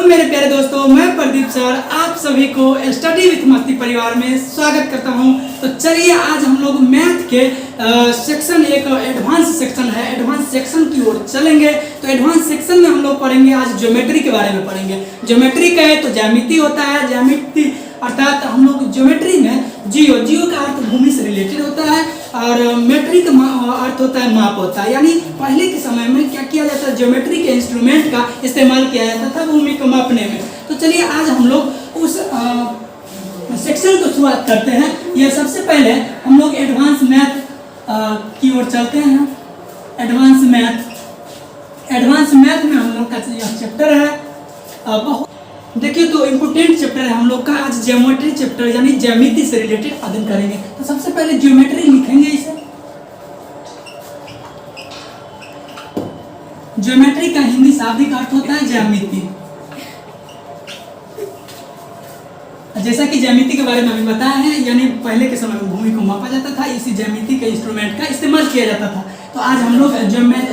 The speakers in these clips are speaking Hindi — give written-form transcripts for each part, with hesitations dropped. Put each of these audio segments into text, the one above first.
मेरे प्यारे दोस्तों, मैं प्रदीप सर आप सभी को स्टडी विथ मस्ती परिवार में स्वागत करता हूं। तो चलिए आज हम लोग मैथ के सेक्शन एक एडवांस सेक्शन है, एडवांस सेक्शन की ओर चलेंगे। तो एडवांस सेक्शन में हम लोग पढ़ेंगे आज ज्योमेट्री के बारे में पढ़ेंगे। ज्योमेट्री का है तो ज्यामिति होता है, ज्यामिति अर्थात हम लोग ज्योमेट्री में जियो का अर्थ भूमि से रिलेटेड होता है और मेट्री का अर्थ होता है माप होता है। यानी पहले के समय में क्या किया जाता है, ज्योमेट्री के इंस्ट्रूमेंट का इस्तेमाल किया जाता था भूमि को मापने में। तो चलिए आज हम लोग उस सेक्शन को शुरुआत करते हैं। यह सबसे पहले हम लोग एडवांस मैथ की ओर चलते हैं। एडवांस मैथ में हम लोग का यह चैप्टर है बहुत देखिए तो इम्पोर्टेंट चैप्टर है हम लोग का। आज ज्योमेट्री चैप्टर यानी ज्यामिति से रिलेटेड अध्ययन करेंगे। तो सबसे पहले ज्योमेट्री लिखेंगे इसे। ज्योमेट्री का हिंदी शाब्दिक अर्थ होता है ज्यामिति। जैसा कि ज्यामिति के बारे में अभी बताया है, यानी पहले के समय में भूमि को मापा जाता था, इसी ज्यामिति के इंस्ट्रूमेंट का इस्तेमाल किया जाता था। तो आज हम लोग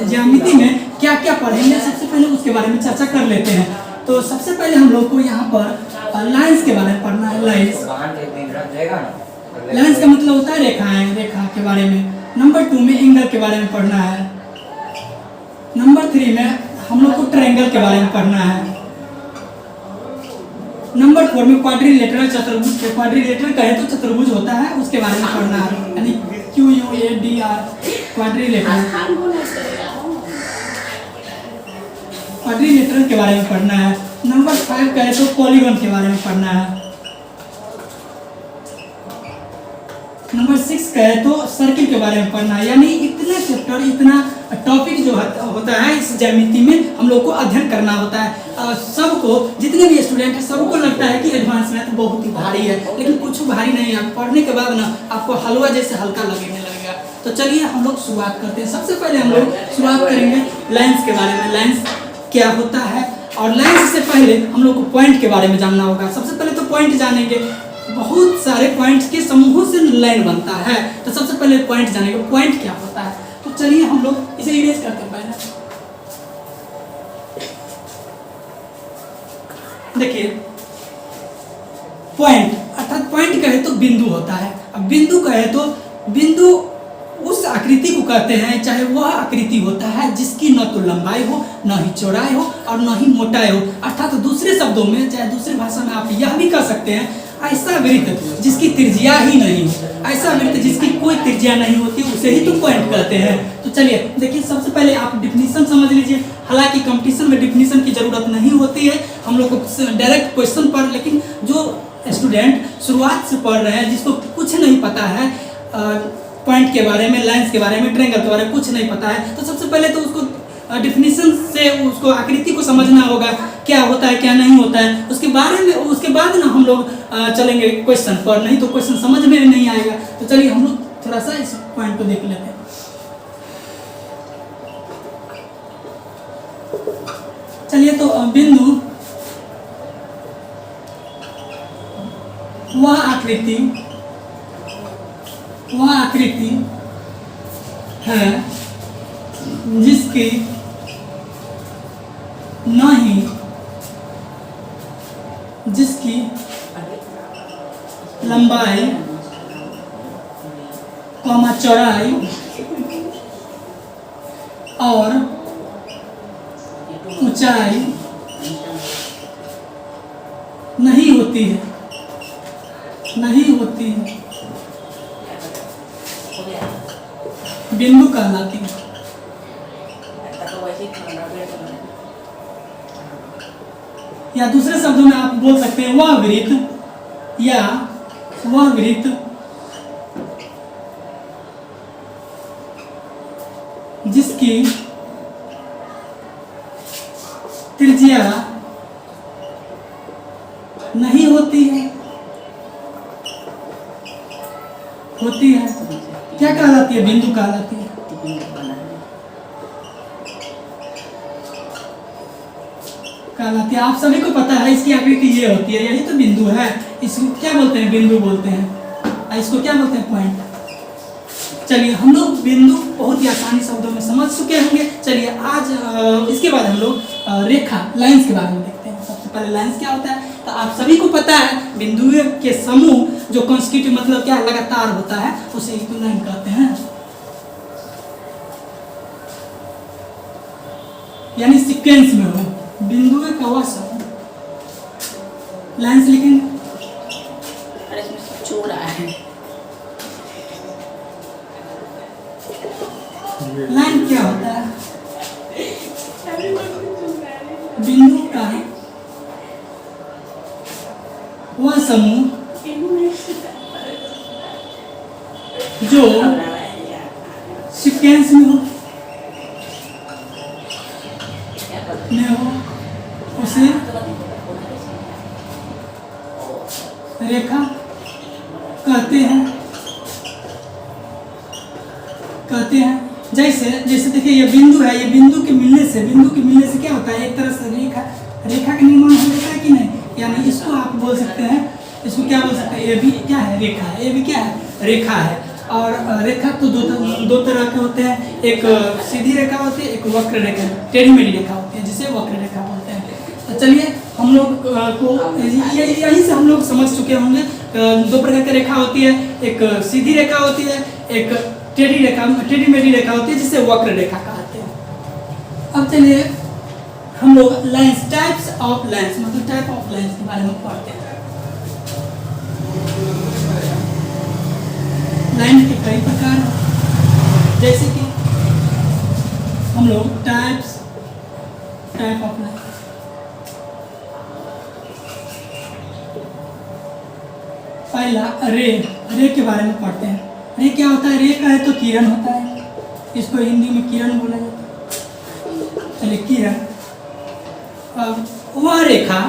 ज्यामिति में क्या क्या पढ़ेंगे, सबसे पहले उसके बारे में चर्चा कर लेते हैं। तो सबसे पहले हम लोग को यहाँ पर लाइंस के बारे में पढ़ना है। लाइंस का मतलब होता है रेखाएं, रेखा के बारे में। नंबर 2 में एंगल के बारे में पढ़ना है। नंबर 3 में हम लोग को ट्रायंगल के बारे में पढ़ना है। नंबर 4 में क्वाड्रिलेटरल चतुर्भुज के, क्वाड्रिलेटरल कहे तो चतुर्भुज होता है, उसके बारे में पढ़ना है, यानी QUADR क्वाड्रिलेटरल क्वाड्रिलेटरल के बारे में पढ़ना है। नंबर 5 कहे तो पॉलीगन के बारे में पढ़ना है। नंबर 6 कहे तो सर्किल के बारे में पढ़ना है। यानी इतना चैप्टर, इतना टॉपिक जो होता है इस ज्यामिति में हम लोग को अध्ययन करना होता है। सबको, जितने भी स्टूडेंट हैं सबको लगता है कि एडवांस मैथ बहुत ही भारी है, लेकिन कुछ भारी नहीं है। पढ़ने के बाद ना आपको हलवा जैसे हल्का लगने लगेगा। तो चलिए हम लोग शुरुआत करते हैं। सबसे पहले हम लोग शुरुआत करेंगे लाइंस के बारे में। लाइंस क्या होता है, और लाइंस से पहले हम लोग को पॉइंट के बारे में जानना होगा। सबसे पहले तो पॉइंट जानेंगे। बहुत सारे पॉइंट्स के समूहों से लाइन बनता है, तो सबसे पहले पॉइंट जानेंगे, पॉइंट क्या होता है। तो चलिए हम लोग इसे इरेज करते हैं। पहले देखिए पॉइंट अर्थात पॉइंट कहे तो बिंदु होता है। अब बिंदु कहे तो बिंदु उस आकृति को कहते हैं, चाहे वह आकृति होता है जिसकी न तो लंबाई हो, न ही चौड़ाई हो और न ही मोटाई हो। अर्थात दूसरे शब्दों में, चाहे दूसरी भाषा में आप यह भी कह सकते हैं, ऐसा वृत्त जिसकी त्रिज्या ही नहीं हो, ऐसा वृत्त जिसकी कोई त्रिज्या नहीं होती, उसे ही तो पॉइंट कहते हैं। तो चलिए देखिए, सबसे पहले आप डिफिनीशन समझ लीजिए। हालांकि कंपटीशन में डिफिनीशन की जरूरत नहीं होती है, हम लोग को डायरेक्ट क्वेश्चन पर, लेकिन जो स्टूडेंट शुरुआत से पढ़ रहे हैं, जिसको कुछ नहीं पता है पॉइंट के बारे में, लाइंस के बारे में, ट्रायंगल के बारे में कुछ नहीं पता है, तो सबसे पहले तो उसको डिफिनीशन से उसको आकृति को समझना होगा, क्या होता है क्या नहीं होता है। उसके बारे में, उसके बाद ना हम लोग चलेंगे क्वेश्चन पर, नहीं तो क्वेश्चन समझ में नहीं आएगा। तो चलिए हम लोग थोड़ा सा इस पॉइंट को देख लेते हैं। चलिए तो बिंदु वह आकृति है जिसकी जिसकी लंबाई, चौड़ाई और ऊंचाई नहीं होती है, बिंदु कहलाती है। या दूसरे शब्दों में आप बोल सकते हैं वह वृत्त जिसकी त्रिज्या नहीं होती है, क्या कहलाती है, बिंदु कहलाती है। आप सभी को पता है इसकी आकृति ये होती है, यही तो बिंदु है। इसको क्या बोलते हैं, बिंदु बोलते हैं। इसको क्या बोलते हैं, पॉइंट। चलिए हम लोग बिंदु बहुत ही आसानी शब्दों में समझ चुके होंगे। चलिए आज इसके बाद हम लोग रेखा लाइंस के बारे में देखते हैं। सबसे पहले लाइंस क्या होता है, तो आप सभी को पता है बिंदुओं के समूह जो कॉन्स्टिट्यूटिव मतलब क्या लगातार होता है उसे इक्विलाइन कहते हैं, यानी सीक्वेंस में हो बिंदुओं का वह समूह। लाइंस लिखेंगे, अरे इसमें चूड़ा है। लाइन क्या होता है, बिंदु का वह समूह जो सीक्वेंस में हो उसे रेखा कहते हैं। जैसे देखिए ये बिंदु है, ये बिंदु के मिलने से क्या होता है, एक तरह से रेखा का निर्माण हो जाता है कि नहीं, यानी इसको आप बोल सकते हैं, इसको क्या बोल सकते हैं, ये भी क्या है, रेखा है, ये भी क्या है, रेखा है। और रेखा तो दो तरह के होते हैं, एक सीधी रेखा होती है, एक वक्र रेखा, टेढ़ी-मेढ़ी रेखा होती है जिसे वक्र रेखा बोलते हैं। तो चलिए हम लोग को यहीं से हम लोग समझ चुके होंगे, दो प्रकार की रेखा होती है, एक सीधी रेखा होती है, एक टेढ़ी-मेढ़ी रेखा होती है जिसे वक्र रेखा कहते हैं। अब चलिए हम लोग लाइंस, टाइप्स ऑफ लाइंस मतलब टाइप ऑफ लाइंस के बारे में पढ़ते हैं। लाइन के कई प्रकार हैं, जैसे कि हम लोग टाइप ऑफ लाइन, पहला रे के बारे में पढ़ते हैं। रे क्या होता है, रे का है तो किरण होता है, इसको हिंदी में किरण बोला जाता है। चलिए किरण, अब वह रेखा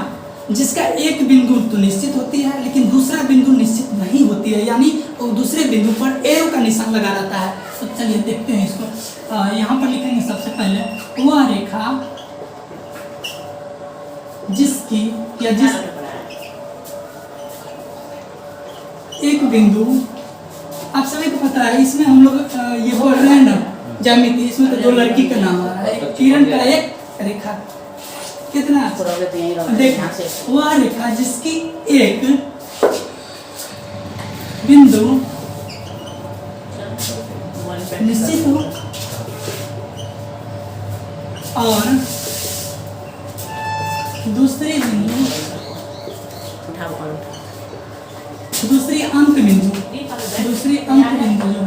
जिसका एक बिंदु तो निश्चित होती है लेकिन दूसरा बिंदु निश्चित नहीं होती है, यानी वो दूसरे बिंदु पर एरो का निशान लगा रहता है। तो चलिए देखते हैं इसको, यहाँ पर लिखेंगे सबसे पहले वह रेखा जिसकी या जिस एक बिंदु, आप सभी को पता है इसमें हम लोग ये हो रैंडम ज्यामिति, इसमें तो दो लड़की का नाम आ रहा है, एक किरण का एक रेखा, कितना देख वह रेखा जिसकी एक बिंदु निश्चित हो और दूसरी अंक बिंदु जो है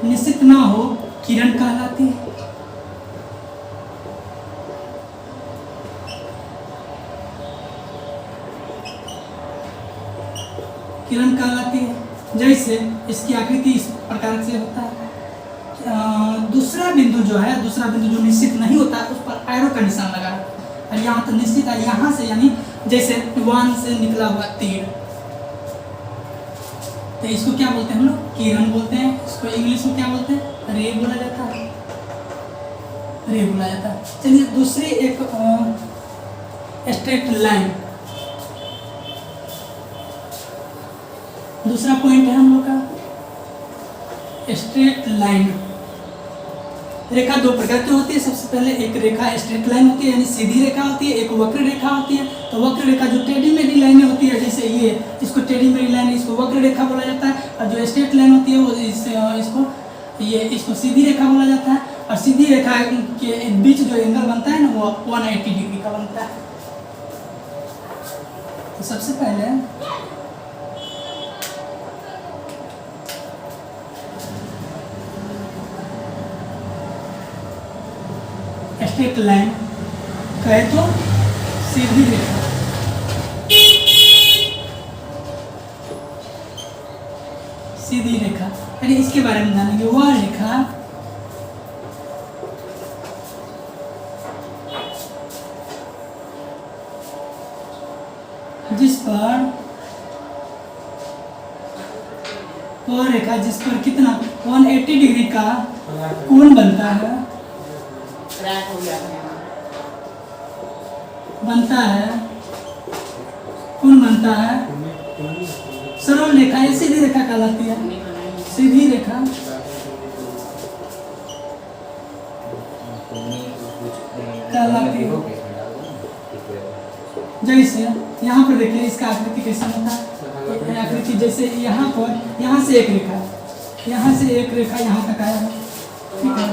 निश्चित ना हो किरण कहलाती है। जैसे इसकी आकृति इस प्रकार से होता है, दूसरा बिंदु जो निश्चित नहीं होता उस पर एरो का निशान लगा, और यहाँ तो निश्चित है, यहाँ से यानी जैसे 1 से निकला हुआ तीर, तो इसको क्या बोलते हैं हम लोग, किरण बोलते हैं। इसको इंग्लिश में क्या बोलते हैं, रे बोला जाता है। चलिए दूसरी एक स्ट्रेट लाइन, दूसरा पॉइंट है हम लोग का स्ट्रेट लाइन। रेखा दो प्रकार की होती है, सबसे पहले एक रेखा स्ट्रेट लाइन होती है यानी सीधी रेखा होती है, एक वक्र रेखा होती है। तो वक्र रेखा जो टेढ़ी-मेढ़ी लाइनें होती है, जैसे ये इसको टेढ़ी-मेढ़ी लाइन, इसको वक्र रेखा बोला जाता है, और जो स्ट्रेट लाइन होती है वो इसको सीधी रेखा बोला जाता है। और सीधी रेखा के बीच जो एंगल बनता है ना वो 180 डिग्री का बनता है। तो सबसे पहले स्ट्रेट लाइन कहे तो सीधी रेखा, यानी इसके बारे में जानेंगे। वह रेखा जिस पर कितना 180 डिग्री का कोण बनता है, कोण बनता है, सरल रेखा या सीधी रेखा कहलाती है। सीधी रेखा कहलाती है। जैसे यहाँ पर देखिए इसका आकृति कैसा होता है, ये आकृति जैसे यहाँ पर, यहाँ से एक रेखा, यहाँ से एक रेखा यहाँ तक आया है, ठीक है,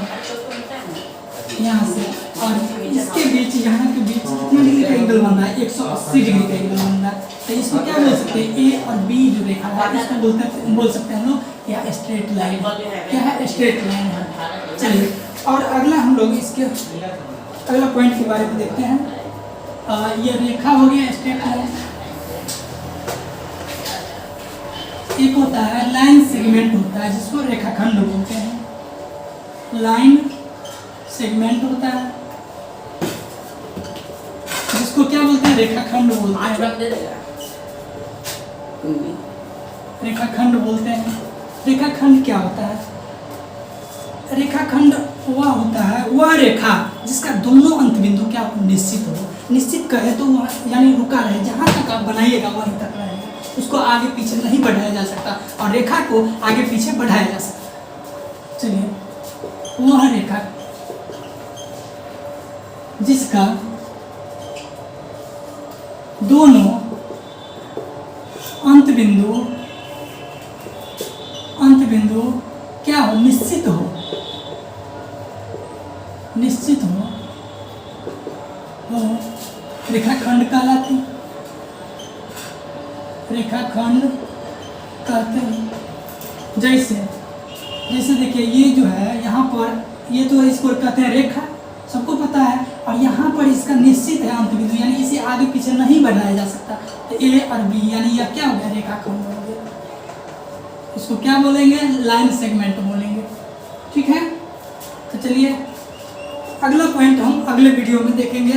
यहाँ से, और इसके बीच, यहाँ के बीच कितने डिग्री का एंगल बन रहा है, 180 डिग्री का एंगल बन रहा है। तो इसको क्या बोल सकते हैं, ए और बी जो रेखा है इसको बोल सकते हैं हम लोग या स्ट्रेट लाइन। क्या है, स्ट्रेट लाइन है। चलिए, और अगला हम लोग इसके अगला पॉइंट के बारे में देखते हैं। ये रेखा हो गया स्ट्रेट लाइन। एक होता है लाइन सेगमेंट होता है जिसको रेखाखंड बोलते हैं। लाइन सेगमेंट होता है जिसको क्या बोलते हैं, रेखाखंड बोलते हैं। रेखाखंड बोलते हैं। रेखाखंड क्या होता है, रेखाखंड वह होता है, वह रेखा जिसका दोनों अंत बिंदु क्या हो, निश्चित हो। निश्चित कहे तो वह यानी रुका रहे, जहाँ तक आप बनाइएगा वहीं तक रहेगा, उसको आगे पीछे नहीं बढ़ाया जा सकता, और रेखा को आगे पीछे बढ़ाया जा सकता। चलिए, वह रेखा जिसका दोनों अंत बिंदु क्या हो, निश्चित हो, वो रेखाखंड कहलाती, रेखाखंड कहते हैं। जैसे देखिए ये जो है यहाँ पर, ये तो इसको कहते हैं रेखा, सबको पता है, और यहाँ पर इसका निश्चित है अंत बिंदु, यानी इसे आगे पीछे नहीं बढ़ाया जा सकता। तो ए और बी यानी यह क्या हो गया, रेखाखंड हो गया। इसको क्या बोलेंगे, लाइन सेगमेंट बोलेंगे, ठीक है। तो चलिए अगला पॉइंट हम अगले वीडियो में देखेंगे।